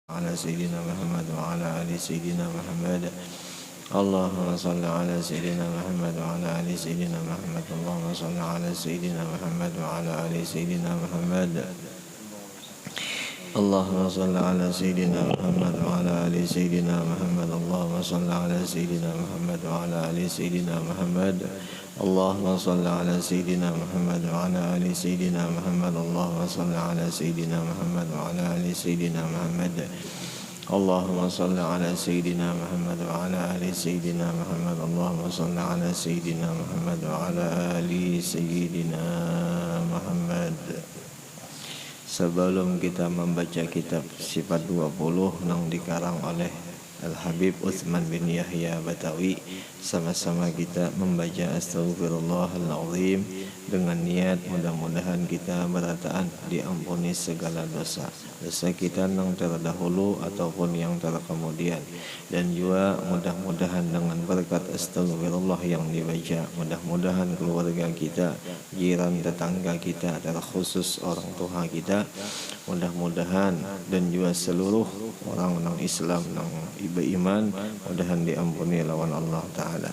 على سيدنا محمد وعلى آل سيدنا محمد. اللهم صل على سيدنا محمد وعلى آل سيدنا محمد. اللهم صل على سيدنا محمد وعلى آل سيدنا محمد. اللهم صل على سيدنا محمد وعلى آل سيدنا محمد. اللهم صل على سيدنا محمد وعلى آل سيدنا محمد. اللهم صل على سيدنا محمد وعلى آل سيدنا محمد. اللهم صل على سيدنا محمد وعلى آل سيدنا محمد. اللهم صل على سيدنا محمد وعلى آل سيدنا محمد. اللهم صل على سيدنا محمد وعلى آل سيدنا Muhammad. Sebelum kita membaca kitab Sifat 20 yang dikarang oleh Al-Habib Utsman bin Yahya Batawi, sama-sama kita membaca Astaghfirullahaladzim dengan niat mudah-mudahan kita berataan diampuni segala dosa kita yang terdahulu ataupun yang terkemudian, dan juga mudah-mudahan dengan berkat astagfirullah yang dibaca, mudah-mudahan keluarga kita, jiran, tetangga kita, terkhusus orang tua kita, mudah-mudahan dan juga seluruh orang-orang Islam yang beriman mudahan diampuni lawan Allah Ta'ala.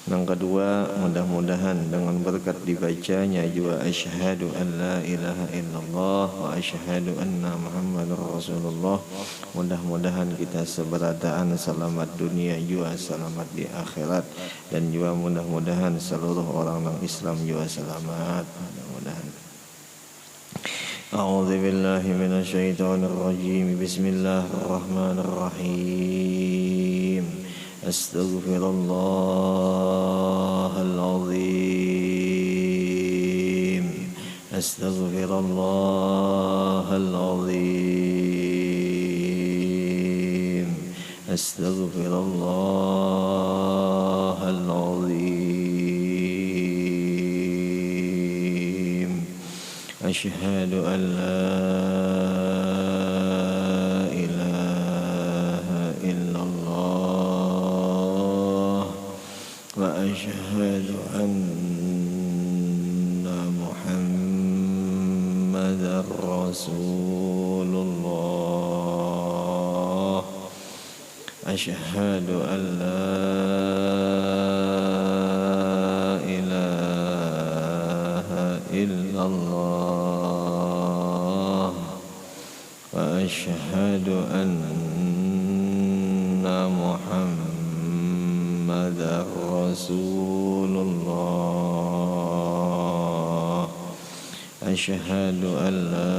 Yang kedua, mudah-mudahan dengan berkat dibacanya juga asyhadu an la ilaha illallah wa asyhadu anna muhammadar rasulullah, mudah-mudahan kita seberataan selamat dunia juga selamat di akhirat, dan juga mudah-mudahan seluruh orang Islam juga selamat, mudah-mudahan. A'udzu billahi minasyaitonir rajim. Bismillahirrahmanirrahim. Astaghfirullahaladzim. Astaghfirullahaladzim. Astaghfirullahaladzim. Asyhadu an la أشهد أن محمدا رسول الله. أشهد أن لا إله إلا الله وأشهد أن محمدا رسول الله. أشهد أن لا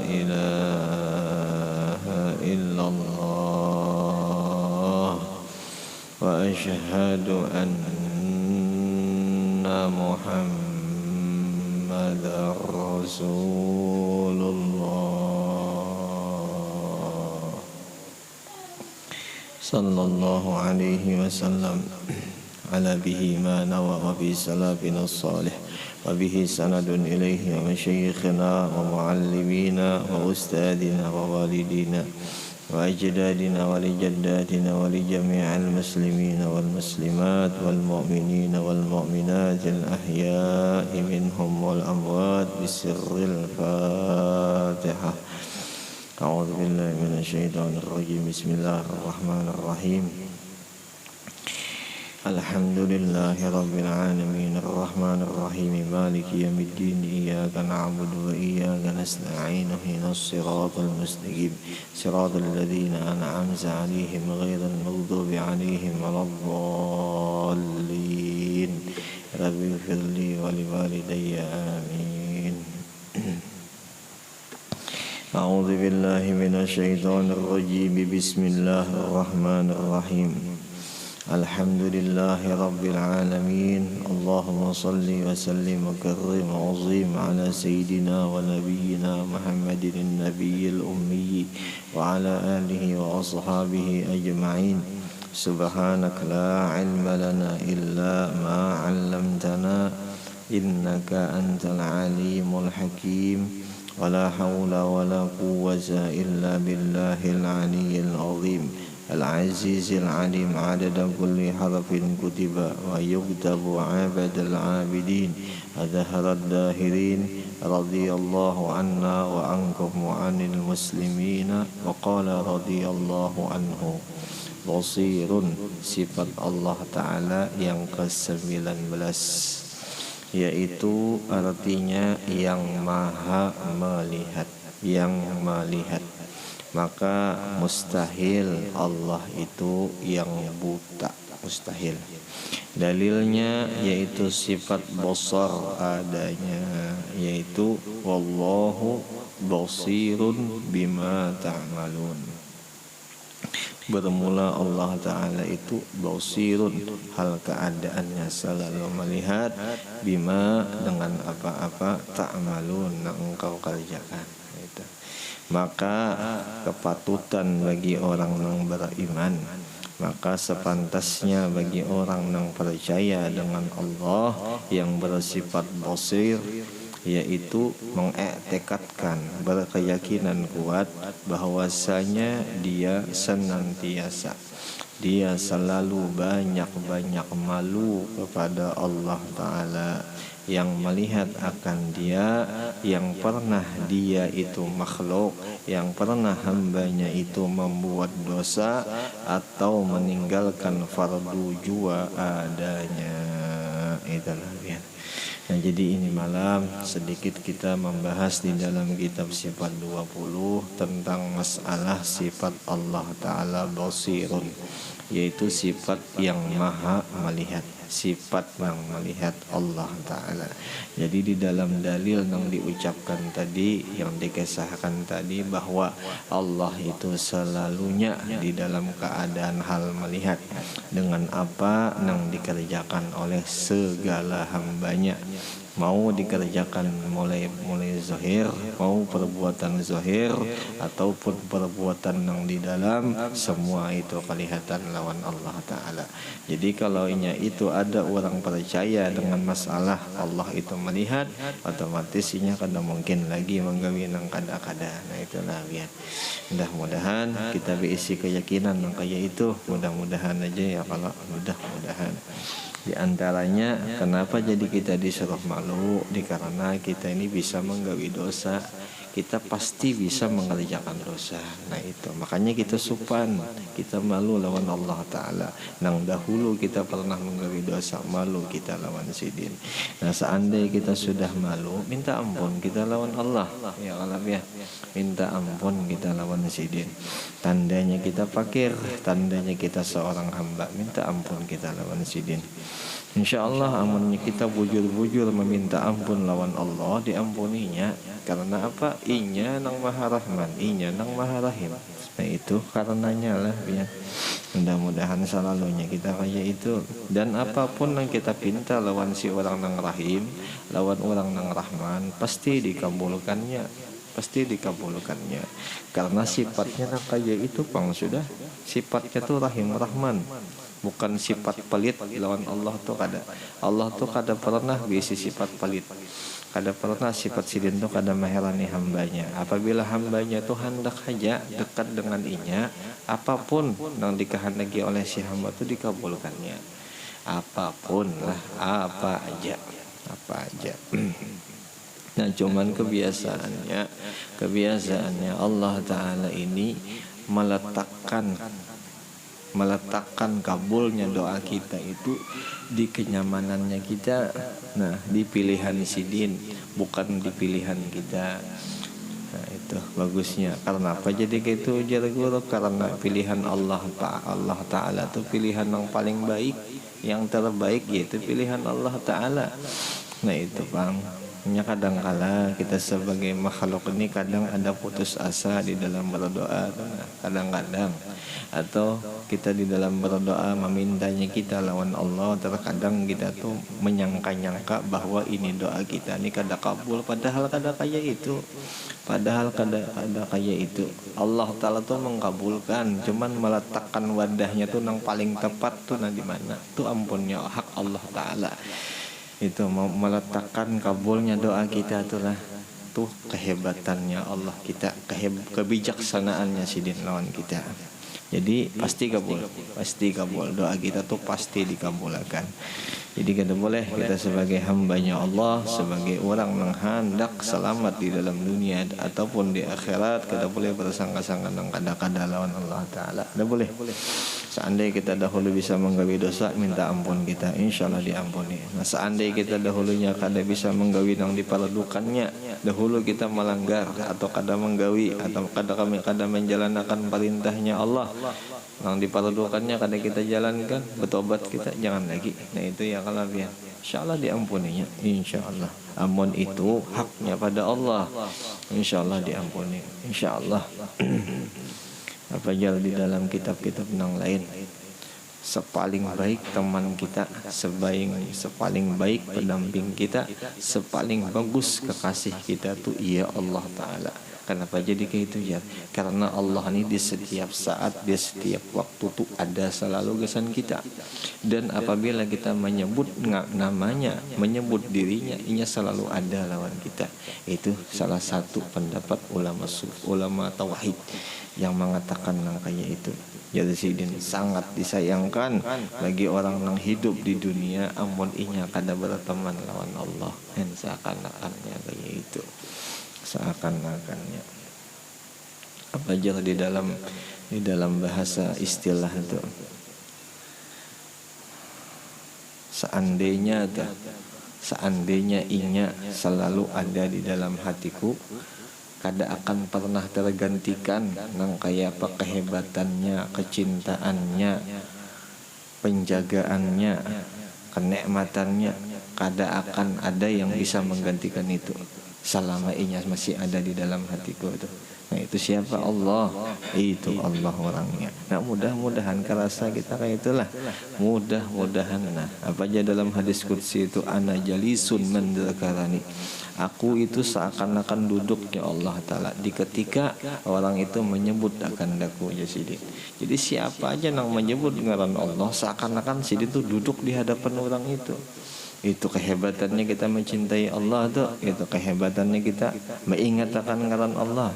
إله إلا الله وأشهد أن محمدا رسول الله. صلى الله عليه وسلم على به ما نوى وفي سلافنا الصالح وبه سند إليه ومشايخنا ومعلمينا وأستاذنا ووالدينا وأجدادنا ولجداتنا ولجميع المسلمين والمسلمات والمؤمنين والمؤمنات الأحياء منهم والأموات بسر الفاتحة. أعوذ بالله من الشيطان الرجيم. بسم الله الرحمن الرحيم. الحمد لله رب العالمين الرحمن الرحيم مالك يوم الدين. إياك نعبد وإياك نستعين اهدنا الصراط المستقيم صراط الذين أنعمت عليهم غير المغضوب عليهم ولا الضالين. رب اغفر لي ولوالدي آمين. أعوذ بالله من الشيطان الرجيم. بسم الله الرحمن الرحيم. الحمد لله رب العالمين. اللهم صل وسلم وكرم وعظيم على سيدنا ونبينا محمد النبي الأمي وعلى آله وأصحابه أجمعين. سبحانك لا علم لنا إلا ما علمتنا إنك أنت العليم الحكيم. ولا حول ولا قوة إلا بالله العلي العظيم العزيز العليم. عدد كل حرف كتب ويكتب عبد العابدين ودهر الداهرين radhiyallahu anna wa ankum wa anil muslimina wa qala radhiyallahu anhu. Basirun, sifat Allah Ta'ala yang ke-19, yaitu artinya yang maha melihat, yang melihat. Maka mustahil Allah itu yang buta, mustahil. Dalilnya yaitu sifat basar adanya, yaitu wallahu basirun bima ta'malun. Bermula Allah Ta'ala itu basirun, hal keadaannya selalu melihat, bima dengan apa-apa ta'malun yang engkau kerjakan. Itu. Maka kepatutan bagi orang yang beriman, maka sepantasnya bagi orang yang percaya dengan Allah yang bersifat basir, yaitu mengiktikadkan, berkeyakinan kuat bahwasanya dia senantiasa, dia selalu banyak-banyak malu kepada Allah Ta'ala, yang melihat akan dia, yang pernah dia itu makhluk, yang pernah hambanya itu membuat dosa atau meninggalkan fardu jua adanya. Itulah dia. Nah, jadi ini malam sedikit kita membahas di dalam kitab sifat 20 tentang masalah sifat Allah Ta'ala basirun, yaitu sifat yang maha melihat, sifat yang melihat Allah Ta'ala. Jadi di dalam dalil yang diucapkan tadi, yang dikisahkan tadi, bahwa Allah itu selalunya di dalam keadaan hal melihat dengan apa yang dikerjakan oleh segala hambanya, mau dikerjakan mulai zahir, mau perbuatan zahir ataupun perbuatan yang di dalam, semua itu kelihatan lawan Allah Ta'ala. Jadi kalau itu ada orang percaya dengan masalah Allah itu melihat, otomatis inya kada mungkin lagi menggawi nang kada-kada. Nah itulah biar. Mudah-mudahan kita berisi keyakinan yang kayak itu, mudah-mudahan aja ya, kalau mudah-mudahan. Di antaranya kenapa jadi kita disuruh malu, dikarenakan kita ini bisa menggawi dosa, kita pasti bisa mengerjakan dosa. Nah itu makanya kita supan, kita malu lawan Allah Ta'ala. Nang dahulu kita pernah menggawi dosa, malu kita lawan sidin. Nah seandainya kita sudah malu, minta ampun kita lawan Allah, ya Allah ya, minta ampun kita lawan sidin. Tandanya kita fakir, tandanya kita seorang hamba, minta ampun kita lawan sidin. InsyaAllah amunnya kita bujur-bujur meminta ampun lawan Allah, diampuninya. Karena apa? Inya nang maha rahman, inya nang maha rahim. Nah itu karenanya lah ya. Mudah-mudahan selalunya kita kayak itu. Dan apapun yang kita pinta lawan si orang nang rahim, lawan orang nang rahman, pasti dikabulkannya, pasti dikabulkannya. Karena sifatnya nang kayak itu pang sudah, sifatnya tuh rahim rahman, bukan sifat pelit lawan Allah tuh kada. Allah tuh kada pernah bisi sifat pelit, kada pernah sifat sidin tuh kada meherani hambanya. Apabila hambanya tuh hendak aja dekat dengan inya, apapun yang dikehendaki oleh si hamba tuh dikabulkannya. Apapun lah, apa aja. Nah cuman kebiasaannya Allah Ta'ala ini meletakkan kabulnya doa kita itu di kenyamanannya kita. Nah di pilihan sidin, bukan di pilihan kita. Nah itu bagusnya. Karena apa jadi gitu jar guru? Karena pilihan Allah Ta'ala itu pilihan yang paling baik, yang terbaik, yaitu pilihan Allah Ta'ala. Nah itu bang, kadang-kala kita sebagai makhluk ini kadang ada putus asa di dalam berdoa, kadang-kadang, atau kita di dalam berdoa memintanya kita lawan Allah, terkadang kita tuh menyangka-nyangka bahwa ini doa kita ini kada kabul, padahal kada kayak itu. Allah Ta'ala tuh mengkabulkan, cuman meletakkan wadahnya tuh yang paling tepat tuh di mana tuh ampunnya hak Allah Ta'ala. Itu mau meletakkan kabulnya doa kita itulah tuh kehebatannya Allah kita, kebijaksanaannya sidin lawan kita. Jadi pasti kabul doa kita tuh pasti dikabulkan. Jadi kada boleh kita sebagai hambanya Allah, sebagai orang yang hendak selamat di dalam dunia ataupun di akhirat, kada boleh bersangka-sangka nang kada-kada lawan Allah Ta'ala. Kada boleh. Seandainya kita dahulu bisa menggawi dosa, minta ampun kita, insyaallah diampuni. Nah, seandainya kita dahulunya kada bisa menggawi nang dipadukannya, dahulu kita melanggar atau kada menggawi atau kada menjalankan perintahnya Allah, nang dipadukannya kada kita jalankan, bertobat kita jangan lagi. Nah itu ya kalabian, insyaallah diampuninya, insyaallah. Ampun itu haknya pada Allah, insyaallah diampuni, insyaallah. Apa aja di dalam kitab-kitab yang lain, sepaling baik teman kita, sepaling baik pendamping kita, sepaling bagus kekasih kita tuh iya Allah Ta'ala. Kenapa jadi kayak itu ya? Karena Allah ini di setiap saat, di setiap waktu tuh ada selalu kesan kita. Dan apabila kita menyebut namanya, menyebut dirinya, inya selalu ada lawan kita. Itu salah satu pendapat ulama tauhid yang mengatakan yang kayak itu. Jadi sidin sangat disayangkan bagi orang yang hidup di dunia amun inya kada berteman lawan Allah. Dan seakan-akannya kayak itu, seakan-akannya. Apa aja di dalam bahasa istilah itu, seandainya inya selalu ada di dalam hatiku, kada akan pernah tergantikan nang kayak apa kehebatannya, kecintaannya, penjagaannya, kenikmatannya, kada akan ada yang bisa menggantikan itu selama inya masih ada di dalam hatiku itu. Nah itu siapa? Allah. Itu Allah orangnya. Nah mudah-mudahan kerasa kita kayak itulah. Mudah-mudahan. Nah apa aja dalam hadis qudsi itu, ana jalisun man dzakarani. Aku itu seakan-akan duduk ya Allah Ta'ala di ketika orang itu menyebut akan daku ya Sidin. Jadi siapa aja yang menyebut ngaran Allah, seakan-akan Sidin itu duduk di hadapan orang itu. Itu kehebatannya kita mencintai Allah tuh. Itu kehebatannya kita mengingatkan ngaran Allah.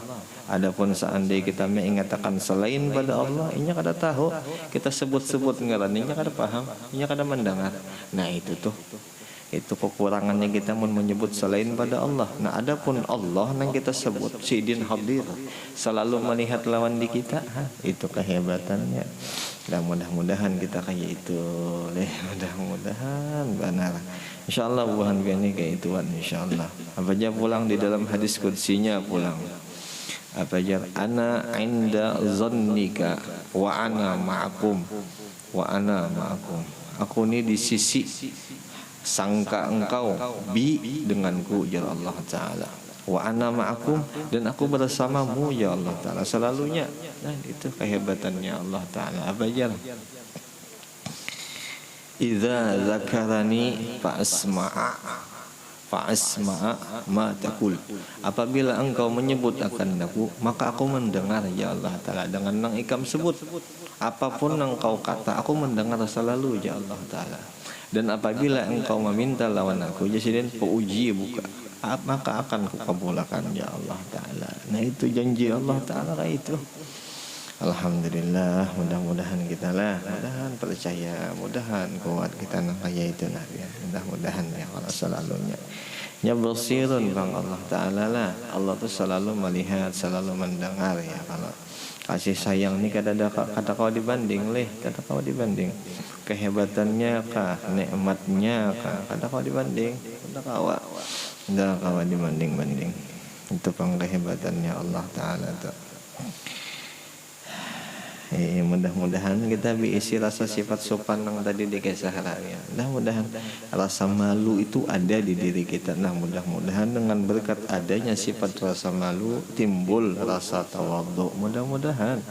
Adapun seandainya kita mengingatkan selain pada Allah, inya kada tahu, kita sebut-sebut ngaran, inya kada paham, inya kada mendengar. Nah itu tuh, itu kekurangannya kita menyebut selain pada Allah. Nah adapun Allah yang kita sebut Sidin hadir, selalu melihat lawan di kita, itu kehebatannya. Dan mudah-mudahan kita kayak itu, mudah-mudahan benar. Insyaallah bukan gini kayak ituan insyaallah. Apa aja pulang di dalam hadis qudsinya pulang. Apa aja, ana inda zannika wa ana ma'akum wa ana ma'akum. Aku ini di sisi sangka engkau bi denganku ya Allah Ta'ala, wa ana ma'akum, dan aku bersamamu ya Allah Ta'ala selalunya. Nah itu kehebatannya Allah Ta'ala. Apa aja, idza zakarani fa asma'a ma taqul. Apabila engkau menyebut akan aku, maka aku mendengar ya Allah Ta'ala. Dengan nang ikam sebut, apapun yang kau kata, aku mendengar selalu ya Allah Ta'ala. Dan apabila engkau meminta lawan aku, jadi uji buka, maka akan kukabulkan ya Allah Ta'ala. Nah itu janji Allah Ta'ala kayak itu. Alhamdulillah, mudah-mudahan kita lah, mudahan percaya, mudahan kuat kita nak kayak itu lah ya. Mudah-mudahan ya Allah selalunya. Ya bersirun bang Allah Ta'ala lah. Allah tuh selalu melihat, selalu mendengar ya. Kalau kasih sayang ni kata kau dibanding leh, kata kau dibanding kehebatannya kah, nikmatnya kah, kata kau dibanding, kata kau dibanding. Itu pang kehebatannya Allah Ta'ala tuh. Mudah-mudahan kita diisi rasa sifat sopan yang tadi dikisah ya. Mudah-mudahan rasa malu itu ada di diri kita. Nah mudah-mudahan dengan berkat adanya sifat rasa malu timbul rasa tawadhu. Mudah-mudahan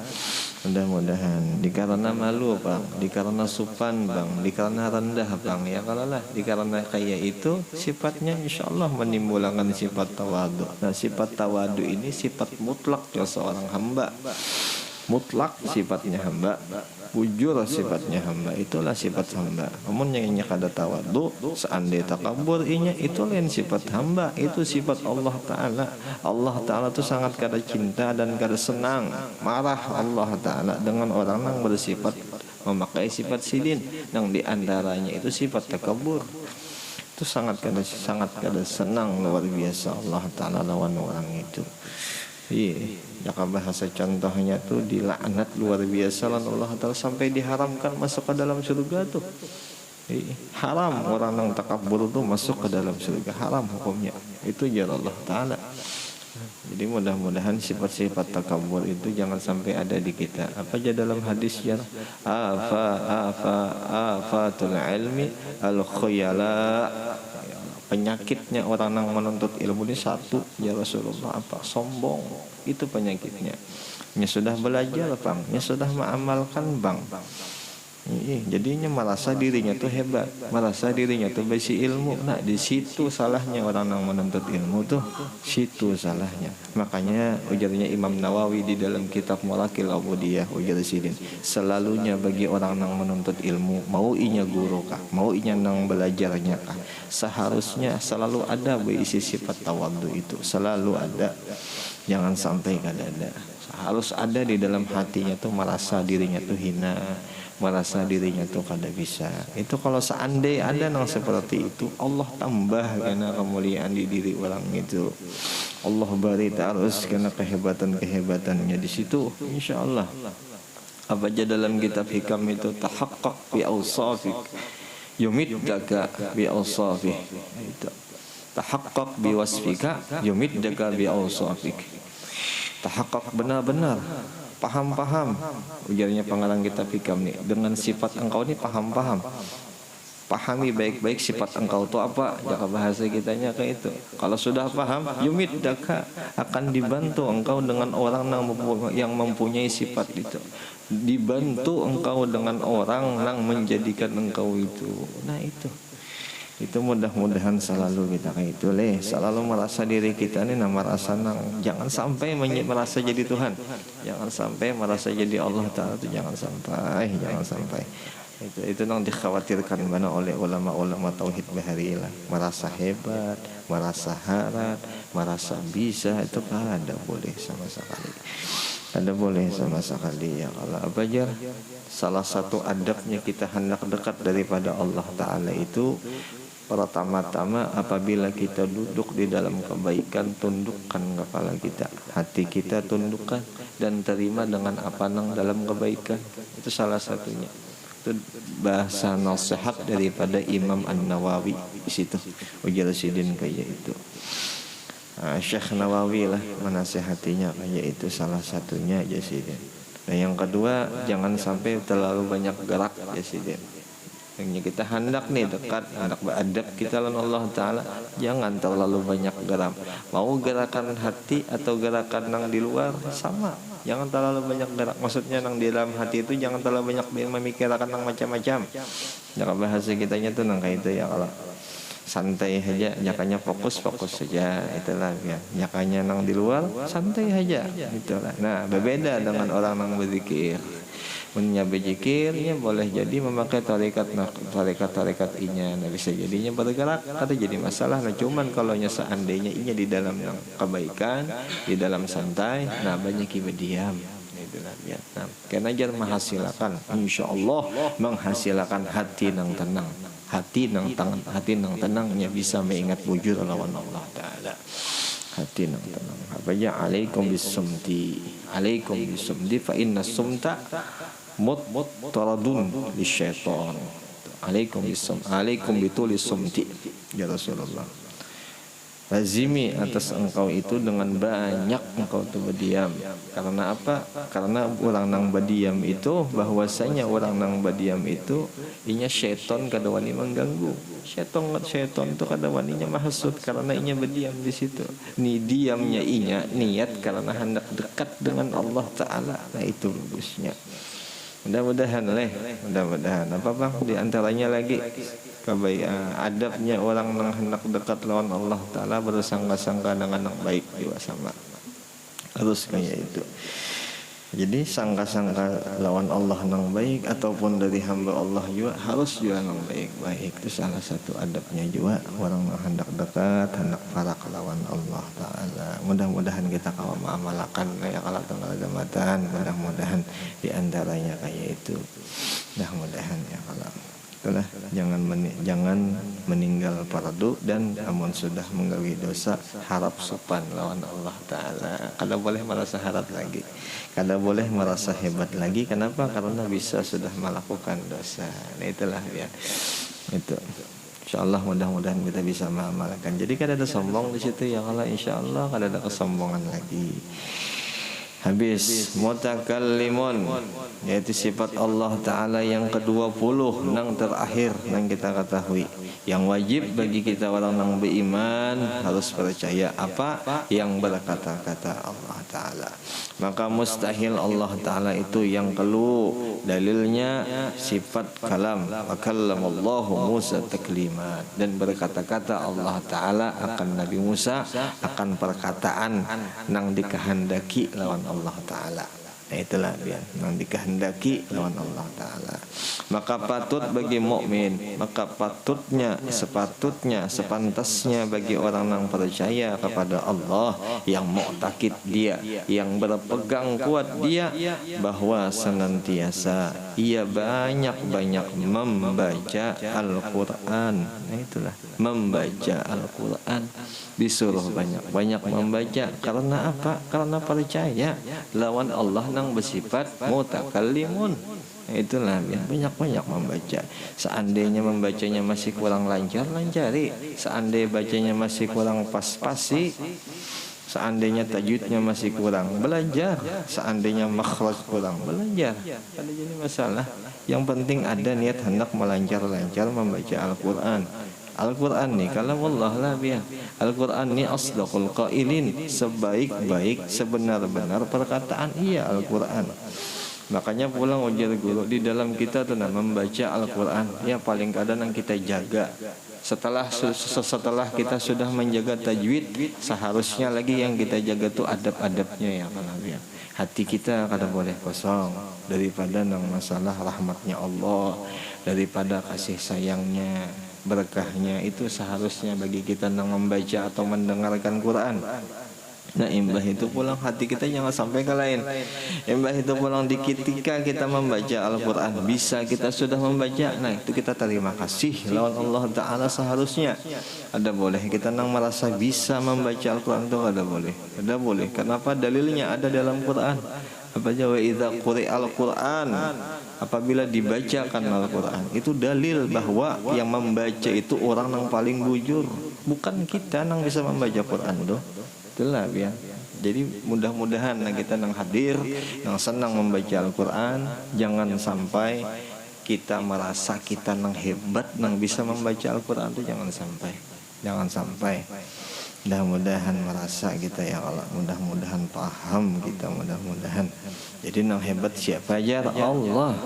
dikarena malu bang, dikarena sopan bang, dikarena rendah bang ya, kalau lah dikarena kayak itu sifatnya insyaallah menimbulkan sifat tawadhu. Nah sifat tawadhu ini sifat mutlak ya seorang hamba. mutlak sifatnya hamba, bujur sifatnya hamba, itulah sifat hamba. Namun yang kada tawadhu, seandainya takabur inya, itu lain sifat hamba, itu sifat Allah Ta'ala. Allah Ta'ala itu sangat kada cinta dan kada senang, marah Allah Ta'ala dengan orang yang bersifat memakai sifat sidin, yang diantaranya itu sifat takabur. Itu sangat kada senang luar biasa Allah Ta'ala lawan orang itu. Iya, jaka bahasa contohnya tuh dilaknat luar biasa lan Allah Ta'ala sampai diharamkan masuk ke dalam surga tuh. Iya, haram orang yang takabur tuh masuk ke dalam surga, haram hukumnya. Itu jar Allah Ta'ala. Jadi mudah-mudahan sifat-sifat takabur itu jangan sampai ada di kita. Apa aja dalam hadis ya? Afatul ilmi al-khuyala. Penyakitnya orang yang menuntut ilmu ini satu, ya Rasulullah, apa? Sombong. Itu penyakitnya. Ya sudah belajar, Bang. Ya sudah mengamalkan, Bang. Jadinya merasa dirinya tuh hebat, merasa dirinya tuh besi ilmu. Nah, di situ salahnya orang yang menuntut ilmu tuh, situ salahnya. Makanya ujarnya Imam Nawawi di dalam kitab Mulaqil Ubudiyah, ujar sidin, selalunya bagi orang yang menuntut ilmu, mau inya guru kah, mau inya nang belajarnya kah, seharusnya selalu ada berisi sifat tawadhu itu, selalu ada. Jangan sampai kada ada. Harus ada di dalam hatinya tuh merasa dirinya tuh hina, merasa dirinya tuh kada bisa. Itu kalau seandainya ada nang seperti itu, Allah tambah karena kemuliaan di diri orang itu. Allah beri terus karena kehebatan-kehebatannya di situ, insyaallah. Apa aja dalam kitab hikam itu, tahaqqaq bi awsafik yumiddaka bi awsafih. Itu tahaqqaq bi wasfika yumiddaka bi awsafik. Tahaqqaq benar-benar paham-paham, ujarnya pengarang kitab hikam nih, dengan sifat engkau ini paham-paham, pahami baik-baik sifat engkau itu apa. Jaka bahasa kitanya kayak itu. Kalau sudah paham, yumiddaka, akan dibantu engkau dengan orang yang mempunyai sifat itu, dibantu engkau dengan orang yang menjadikan engkau itu. Nah itu mudah-mudahan selalu kita kayak itu selalu merasa diri kita ini merasa jangan sampai merasa jadi Tuhan, jangan sampai merasa jadi Allah Ta'ala, itu jangan sampai itu nang dikhawatirkan mana oleh ulama-ulama tauhid baharilah, merasa hebat, merasa harat, merasa bisa, itu kan ada boleh sama sekali. Ada boleh sama sekali ya. Kalau apa aja, salah satu adabnya kita hendak dekat daripada Allah Ta'ala itu, pertama-tama apabila kita duduk di dalam kebaikan, tundukkan kepala kita, hati kita tundukkan dan terima dengan apa nang dalam kebaikan. Itu salah satunya. Itu bahasa nasihat daripada Imam An-Nawawi di situ. Ujar sidin kayak itu. Syekh Nawawi lah menasihatinya kayak itu, salah satunya aja sidin. Nah, yang kedua, jangan sampai terlalu banyak gerak ya sidin. Yang kita hendak nih dekat, hendak beradab kita lawan Allah Ta'ala, jangan terlalu banyak gerak. Mau gerakan hati atau gerakan nang di luar sama, jangan terlalu banyak gerak. Maksudnya nang di dalam hati itu jangan terlalu banyak memikirkan nang macam-macam. Jangan bahasa kitanya tuh nang kayak itu ya. Kalau santai aja, jakanya fokus saja, itulah ya. Jakanya nang di luar santai aja, itulah. Nah, berbeda dengan orang nang berzikir. Punya berzikirnya boleh jadi memakai tarekat inya, nah bisa jadinya bergerak, ada jadi masalah. Nah cuman kalau seandainya inya di dalam kebaikan, di dalam santai, nah banyak berdiam. Itulah ya. Nah, karena jar menghasilkan, insyaallah menghasilkan hati nang tenang. Hati nang tenangnya bisa mengingat wujud lawan Allah Ta'ala. Hati nang tenang. Apa ya, alaikum bisumti fa inna sumta taradun lisyaitan. Alaikum bitulis sumti ya Rasulullah. Lazimi atas engkau itu dengan banyak engkau itu berdiam. Karena apa? Karena orang nang berdiam itu, bahwasanya orang nang berdiam itu inya syaitan kada wani mengganggu. Syaitan itu kada waninya mahsud karena inya berdiam di situ. Ni diamnya inya niat karena hendak dekat dengan Allah Ta'ala. Nah itu bagusnya. Mudah-mudahan apa bang di antaranya lagi kebaikan adabnya orang yang hendak dekat lawan Allah Ta'ala, bersangka-sangka dengan yang baik juga sama, harus kayak itu. Jadi sangka-sangka lawan Allah nang baik ataupun dari hamba Allah juga harus juga nang baik-baik. Itu salah satu adabnya juga orang hendak dekat, hendak farak lawan Allah Ta'ala. Mudah-mudahan kita kalau mengamalkan ya kalau tengah jambatan, mudah-mudahan diantaranya kayak itu. Mudah-mudahan ya kalau itulah jangan meninggal fardu dan amun sudah menggawi dosa harap sopan lawan Allah Ta'ala. Kada boleh merasa harap lagi, kada boleh merasa hebat lagi. Kenapa? Karena bisa sudah melakukan dosa. Nah itulah ya itu. InsyaAllah mudah-mudahan kita bisa mengamalkan. Jadi kada ada sombong di situ ya kalau InsyaAllah kada ada kesombongan lagi. Habis mutakallimun, yaitu sifat Allah Ta'ala yang ke-20 nang terakhir nang kita ketahui. Yang wajib bagi kita orang yang beriman harus percaya apa yang berkata-kata Allah Ta'ala. Maka mustahil Allah Ta'ala itu yang kelu. Dalilnya sifat kalam. Wa kallamallahu Musa taklima. Dan berkata-kata Allah Ta'ala akan Nabi Musa akan perkataan nang dikehendaki lawan Allah Ta'ala. Nah itulah dia yang dikehendaki lawan Allah Ta'ala. Maka patut bagi mukmin, maka sepatutnya sepantasnya bagi orang yang percaya kepada Allah, yang muktakid dia, yang berpegang kuat dia, bahwa senantiasa ia banyak-banyak membaca Al-Quran. Nah itulah membaca Al-Quran, disuruh banyak-banyak membaca. Karena apa? Karena percaya lawan Allah nang bersifat mutakallimun. Itulah ya, banyak-banyak membaca. Seandainya membacanya masih kurang lancar, lancari. Seandainya bacanya masih kurang pas-pasi, seandainya tajwidnya masih kurang, belajar. Seandainya makhraj kurang, belajar. Ada jadi masalah. Yang penting ada niat hendak melancar-lancar membaca Al-Quran. Al-Quran ni kalau Allah lah biar Al-Quran ni asdaqul qailin, sebaik-baik sebenar-benar perkataan ia Al-Quran. Makanya pulang ujar guru di dalam kita tuh membaca Al-Quran ya paling kadang yang kita jaga. Setelah kita sudah menjaga tajwid, seharusnya lagi yang kita jaga tuh adab-adabnya ya kalau ya. Hati kita kada boleh kosong daripada nang masalah rahmatnya Allah, daripada kasih sayangnya, berkahnya. Itu seharusnya bagi kita yang membaca atau mendengarkan Quran. Nah imbah itu pulang hati kita jangan sampai ke lain. Imbah itu pulang di ketika kita membaca Al-Quran, bisa kita sudah membaca, nah itu kita terima kasih lawan Allah Ta'ala. Seharusnya ada boleh kita nang merasa bisa membaca Al-Quran itu ada boleh. Ada boleh. Kenapa? Dalilnya ada dalam Quran. Apa aja? Wa idza quri'al Quran, apabila dibacakan Al-Quran, itu dalil bahwa yang membaca itu orang yang paling bujur, bukan kita yang bisa membaca Quran tuh. Itulah ya. Jadi mudah-mudahan kita nang hadir, nang senang membaca Al-Quran, jangan sampai kita merasa kita nang hebat, nang bisa membaca Al-Quran itu jangan sampai. Mudah-mudahan merasa kita ya Allah, mudah-mudahan paham kita, mudah-mudahan. Jadi nang hebat siapa aja? Allah.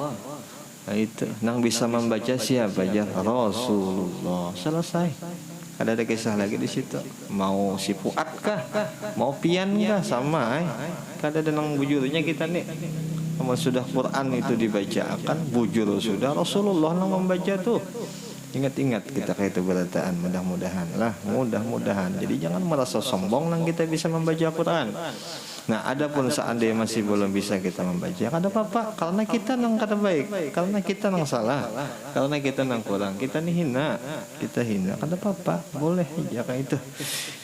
Nah itu nang bisa membaca siapa aja? Rasulullah. Selesai. Ada kisah lagi di situ. Mau si Fuad kah? Mau Pian kah? Sama. Kada ada nang bujurnya kita nih. Kalau sudah Quran itu dibacakan, bujur sudah Rasulullah nang membaca tuh. Ingat-ingat kita kayak itu berataan. Mudah-mudahan. Jadi jangan merasa sombong nang kita bisa membaca Quran. Nah, adapun seandainya masih belum bisa kita membaca, kada apa-apa, karena kita nang kada baik, karena kita nang salah, karena kita nang kurang, kita nih hina, kada apa-apa, boleh aja kayak itu.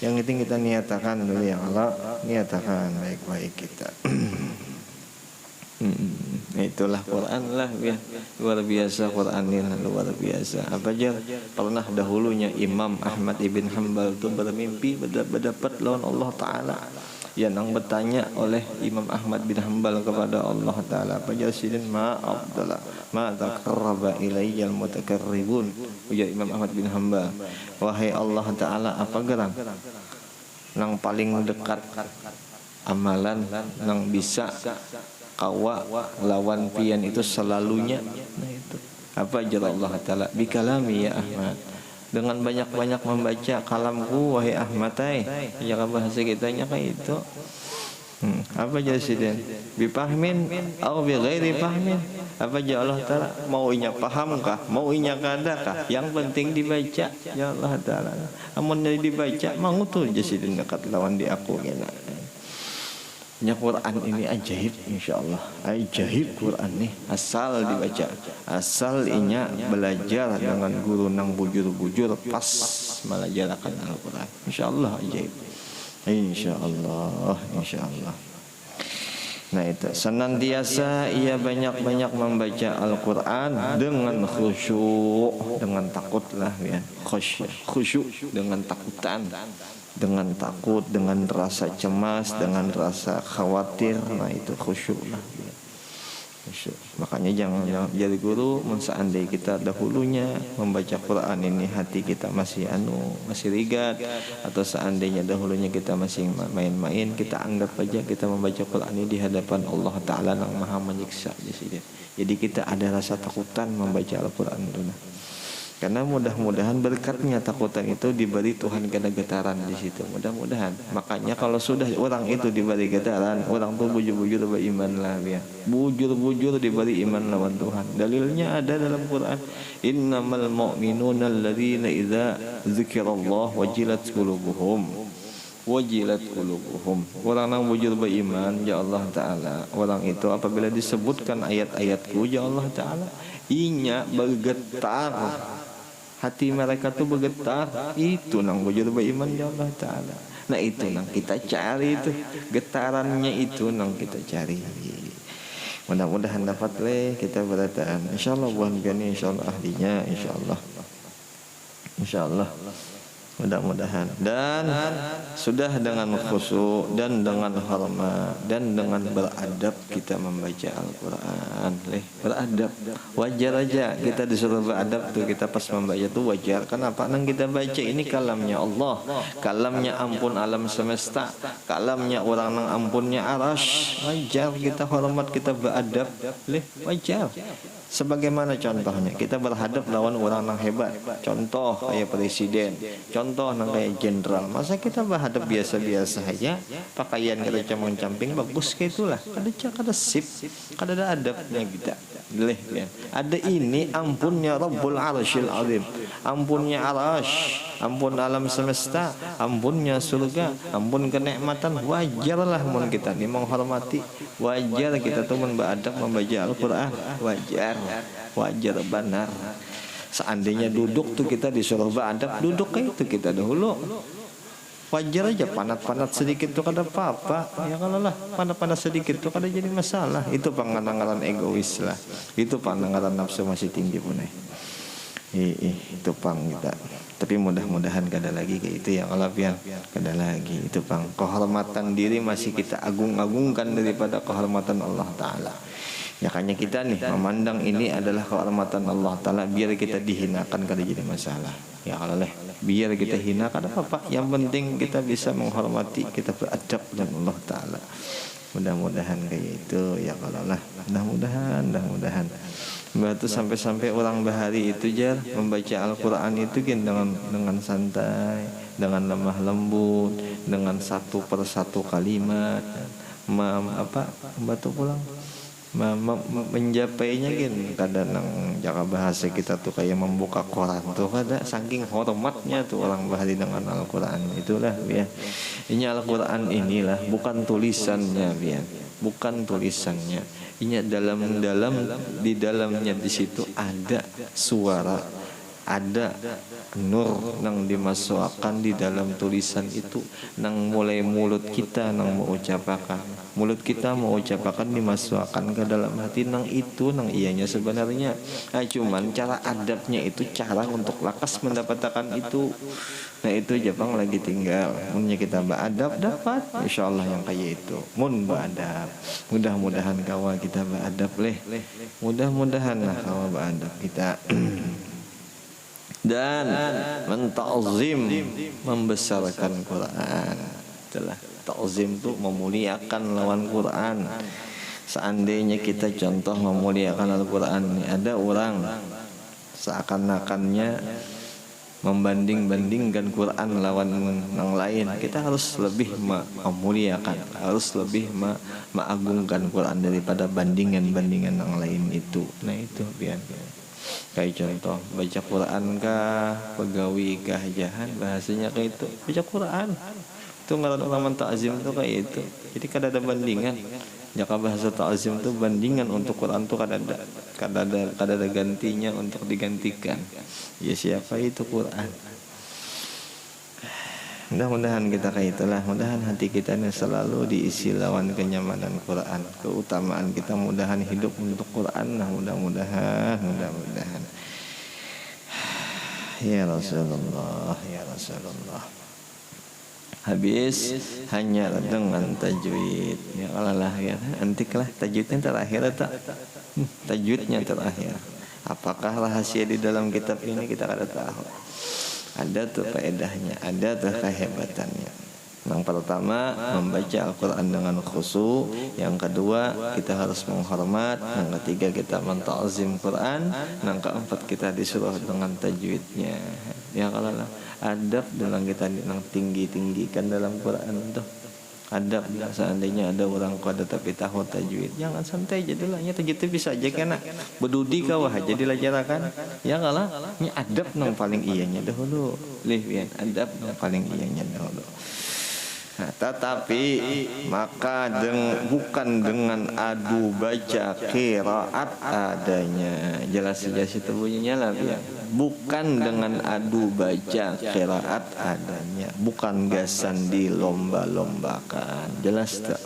Yang penting kita niatakan dulu ya Allah, niatakan baik-baik kita. Itulah Quran lah ya. Luar biasa Quran ini, luar biasa. Apa aja pernah dahulunya Imam Ahmad ibn Hanbal itu bermimpi berdapat lawan Allah Ta'ala. Yang bertanya oleh Imam Ahmad bin Hanbal kepada Allah Ta'ala, Pajasidin ma'abdallah ma'atakarraba ilayyal mutakarribun. Ujar Imam Ahmad bin Hanbal, wahai Allah Ta'ala, apa gerang nang paling dekat amalan nang bisa kawa lawan pian itu selalunya. Nah itu apa ajar Allah Ta'ala, bikalami ya Ahmad, dengan banyak-banyak membaca kalamku wahai Ahmad. Ya bahasa kitanya kayak itu. Apa jasiden? Bipahmin atau bi ghairi fahmin? Apa aja Allah Ta'ala mau inya pahamkah, mau inya kadakah? Yang penting dibaca ya Allah Ta'ala. Amun dibaca mau tuh jasiden dekat lawan di aku gina. Nya Quran ini ajaib insyaallah. Ajaib Quran nih asal dibaca. Asal inya belajar dengan guru nang bujur-bujur pas melajarakan Al-Quran. Insyaallah ajaib. Insyaallah, insyaallah. Nah itu senantiasa ia banyak-banyak membaca Al-Quran dengan khusyuk, dengan takutlah ya, khusyuk dengan takutan, dengan takut, dengan rasa cemas, dengan rasa khawatir. Nah itu khusyuk lah ya. Makanya jangan jadi guru seandainya kita dahulunya membaca Quran ini hati kita masih masih rigat, atau seandainya dahulunya kita masih main-main, kita anggap aja kita membaca Quran ini di hadapan Allah Ta'ala yang maha menyiksa. Jadi kita ada rasa takutan membaca Al-Quran itu. Karena mudah-mudahan berkatnya takutan itu diberi Tuhan kena getaran di situ. Mudah-mudahan. Makanya kalau sudah orang itu diberi getaran, orang tuh bujur-bujur beriman lah ya. Bujur-bujur diberi iman lawan Tuhan. Dalilnya ada dalam Quran. Innamal mu'minuna alladzina idza dzikrallah wajilat qulubuhum. Wajilat qulubuhum. Orang yang bujur beriman ya Allah Ta'ala, orang itu apabila disebutkan ayat-ayatku ya Allah Ta'ala, inya bergetar, hati mereka tuh bergetar. Itu nang bujur beriman ya Allah Ta'ala. Nah itu nang kita cari, itu getarannya itu nang kita cari. Mudah-mudahan dapat kita berataan insyaallah bukan gani, insyaallah ahlinya insyaallah mudah-mudahan. Dan sudah dengan khusyuk dan dengan hormat dan dengan beradab kita membaca Al-Quran. Beradab, wajar aja kita disuruh beradab tuh, kita pas membaca tuh wajar. Kenapa? Nang kita baca ini kalamnya Allah, kalamnya ampun alam semesta, kalamnya orang nang ampunnya arash. Wajar kita hormat, kita beradab, wajar. Sebagaimana contohnya kita berhadap lawan orang yang hebat, contoh kayak presiden, contoh nang kayak jenderal. Masa kita berhadap biasa-biasa aja, pakaian kita camping bagus kayak itulah, kada sip, kada ada adabnya kita. Ya. Ada ini ampunnya Rabbul Arsyil Azim, ampunnya arash, ampun alam semesta, ampunnya surga, ampun kenikmatan. Wajarlah mun kita ni menghormati, wajar kita tuh beradab membaca Al-Quran, wajar benar. Seandainya duduk tuh kita disuruh beradab, duduk kayak itu kita dahulu. Wajar aja panat-panat sedikit tuh kada apa-apa. Ya kalau lah panat-panat sedikit tuh kada jadi masalah. Itu pandangan egois lah. Itu pandangan nafsu masih tinggi pun itu pang kita. Tapi mudah-mudahan kada lagi kayak itu ya kalau pian, kada lagi itu pang. Kehormatan diri masih kita agung-agungkan daripada kehormatan Allah Ta'ala. Ya kayaknya kita nih memandang ini adalah kehormatan Allah Ta'ala, biar kita dihinakan kada jadi masalah. Ya kalau biar kita hina kada apa-apa, yang penting kita bisa menghormati, kita beradab dengan Allah Ta'ala. Mudah-mudahan kayak itu ya kalau mudah-mudahan Mbak tuh sampai-sampai orang bahari itu jar membaca Al-Quran itu kan dengan santai, dengan lemah lembut, dengan satu persatu kalimat, Mbak tuh pulang menjapainya gin. Kadang nang jaga bahasa kita tuh kayak membuka koran tuh, kada saking hormatnya tuh orang bahari dengan Al-Quran. Itulah ya, ini Al-Quran inilah bukan tulisannya ya, bukan tulisannya. Ini di dalamnya di situ ada suara, ada nur nang dimasukkan di dalam tulisan itu, nang mulai mulut kita nang mengucapkan dimasukkan ke dalam hati nang itu nang ianya sebenarnya. Nah, cuman cara adabnya itu cara untuk lakas mendapatkan itu. Nah itu Jepang lagi tinggal. Munnya kita beradab dapat insyaallah yang kayak itu. Mun beradab. Mudah-mudahan kawa kita beradab Mudah-mudahan lah kawa beradab kita. Dan menta'zim, membesarkan Quran. Itulah ta'zim itu memuliakan lawan Quran. Seandainya kita contoh memuliakan Al-Quran, ada orang seakan-akannya membanding-bandingkan Quran lawan yang lain. Kita harus lebih memuliakan, harus lebih mengagungkan Quran daripada bandingan-bandingan yang lain itu. Nah itu biar kayak contoh baca Quran kah, pegawai kah jahan, bahasanya kayak itu baca Quran itu ngaran orang ta'zim itu kayak itu. Jadi kada ada bandingan. Jika bahasa ta'zim itu bandingan untuk Quran itu kada ada gantinya untuk digantikan. Ya siapa itu Quran? Mudah-mudahan kita kayak itulah. Mudahan hati kita ini selalu diisi lawan kenyamanan Quran, keutamaan kita. Mudahan hidup untuk Quran. Nah mudah-mudahan. Ya Rasulullah, ya Rasulullah. Habis hanya dengan tajwid. Ya Allah ya, antiklah tajwidnya terakhir tak? Tajwidnya terakhir. Apakah rahasia di dalam kitab ini kita kada tahu. Ada tuh faedahnya, ada tuh kehebatannya. Yang pertama membaca Al-Quran dengan khusyuk. Yang kedua kita harus menghormat. Yang ketiga kita menta'zim Quran. Yang keempat kita disuruh dengan tajwidnya. Ya kalau adab dalam kita yang tinggi-tinggikan dalam Quran tuh. Adab seandainya ada orang kada tapi tahu tajwid, jangan santai jadilah nya tajwid itu bisa aja kena bedudi kawah jadilah jarakan. Ya kalah nya adab nang paling iyanya dahulu. Lihat adab nang paling iyanya dahulu. Nah, tetapi maka bukan dengan adu baca qiraat adanya. Jelas itu bunyinya lah ya. Bukan dengan adu baca qiraat adanya, bukan gasan dilomba-lombakan. Jelas tak?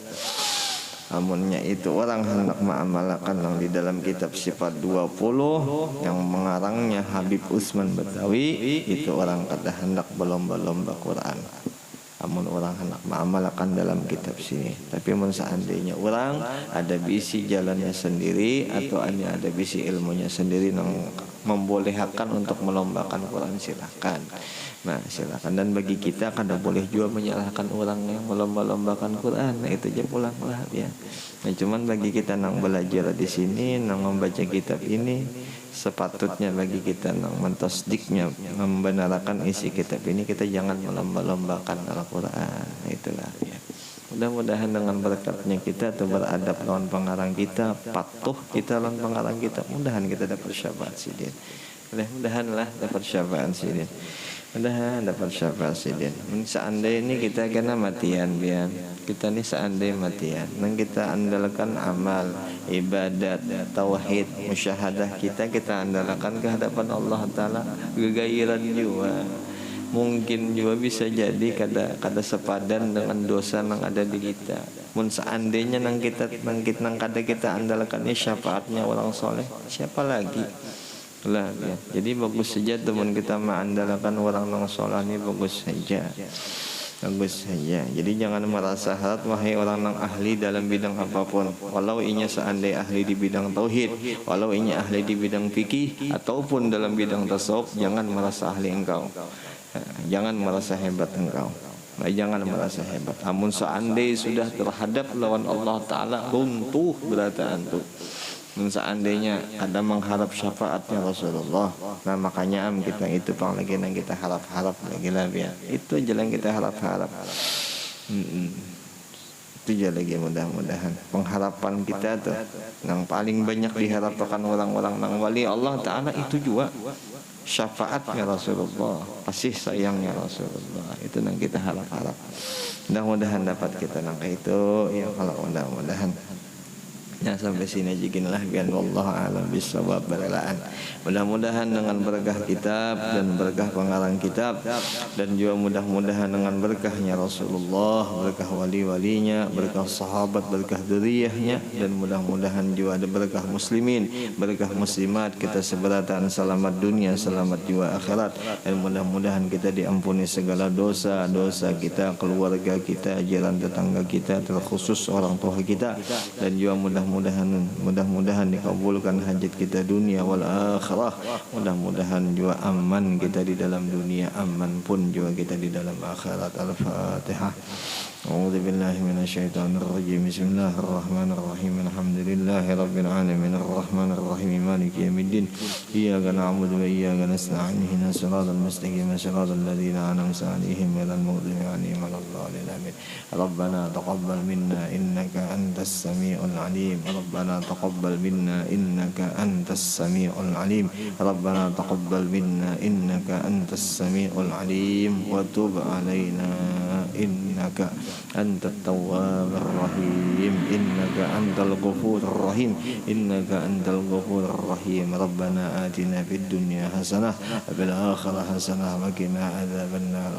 Amunnya itu orang hendak mengamalkan yang di dalam kitab Sifat 20 yang mengarangnya Habib Utsman Badawi, itu orang kata hendak berlomba-lomba Quran. Amun orang hendak mengamalkan dalam kitab sini. Tapi mun seandainya orang ada bisi jalannya sendiri atau hanya ada bisi ilmunya sendiri yang membolehkan untuk melombakan Quran, silakan. Nah silakan. Dan bagi kita kada boleh juga menyalahkan orang yang melomba-lombakan Quran. Nah itu aja pulanglah ya. Nah cuman bagi kita yang belajar di sini, yang membaca kitab ini, sepatutnya bagi kita yang mentasdiknya, membenarkan isi kitab ini, kita jangan melomba-lombakan Al-Quran. Itulah ya. Mudah-mudahan dengan berkatnya kita atau beradab lawan pengarang kita, patuh kita lawan pengarang kita, mudahan kita dapat syafaat sidin. Mudah-mudahan lah dapat syafaat sidin. Mudah dapat syafaat sidin. Seandainya ini kita kena matian biar kita ni seandainya matian, nang kita andalkan amal, ibadat, tauhid, musyahadah kita andalkan ke hadapan Allah Taala, gegairan jiwa. Mungkin juga bisa jadi kada sepadan dengan dosa yang ada di kita. Mun seandainya nang kada kita andalkan ini syafaatnya orang soleh, siapa lagi? Lah ya. Jadi bagus saja teman kita mengandalkan orang yang soleh ini, bagus saja. Jadi jangan merasa harap wahai orang yang ahli dalam bidang apapun, walau inya seandainya ahli di bidang tauhid, walau inya ahli di bidang fikih ataupun dalam bidang tasawuf, jangan merasa ahli engkau. Jangan merasa hebat engkau. Jangan merasa hebat. Amun seandainya sudah terhadap lawan Allah Ta'ala, runtuh berataan itu. Seandainya ada mengharap syafaatnya Rasulullah, nah makanya kita itu pang lagi yang kita harap-harap lagi lah ya. Itu aja yang kita harap-harap. Itu aja lagi mudah-mudahan pengharapan kita tuh yang paling banyak diharapkan orang-orang yang wali Allah Ta'ala itu juga syafaatnya Rasulullah, kasih sayangnya Rasulullah. Itu yang kita harap-harap. Mudah-mudahan dapat kita nangka itu ya, kalau mudah-mudahan. Ya sampai sini aja lah biar wallahu a'lam bishawab baralaan. Mudah-mudahan dengan berkah kitab dan berkah pengarang kitab, dan juga mudah-mudahan dengan berkahnya Rasulullah, berkah wali-walinya, berkah sahabat, berkah dzurriyyahnya, dan mudah-mudahan juga ada berkah muslimin, berkah muslimat, kita seberatan selamat dunia, selamat juga akhirat, dan mudah-mudahan kita diampuni segala dosa-dosa kita, keluarga kita, jiran tetangga kita, terkhusus orang tua kita, dan juga mudah-mudahan mudah-mudahan dikabulkan hajat kita dunia wal akhirah. Mudah-mudahan juga aman kita di dalam dunia, aman pun juga kita di dalam akhirat. Al-Fatihah. A'udzu billahi minasyaitonir rajim. Bismillahirrahmanirrahim. Alhamdulillahi rabbil alamin. Arrahmanir rahim. Maliki yaumiddin. Iyyaka na'budu wa iyyaka nasta'in. Ihdinas siratal mustaqim. Siratal ladzina an'amta 'alaihim ghairil maghdubi 'alaihim waladdallin. Amin. Rabbana taqabbal minna innaka antas samiul alim. Rabbana taqabbal minna innaka antas samiul alim. Rabbana taqabbal minna innaka antas samiul alim wa tub 'alaina innaka antat tawwabur rahim. Innaka antal ghafurur rahim. Innaka antal ghafurur rahim. Rabbana atina fid dunya hasanah wa fil akhirati hasanah wa qina adzabannar.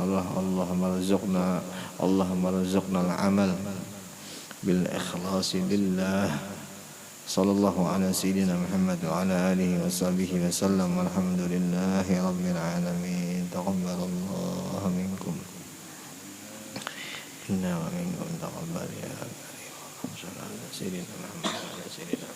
Allahumma rzuqna al-amal bil ikhlasi lillah. Sallallahu ala sayyidina Muhammad wa ala alihi wa sahbihi wa sallam. Walhamdulillahi rabbil alamin. Taqabbalallahu minkum inna wa minkum taqabbal ya karim. Sallallahu ala sayyidina Muhammad wa ala sayyidina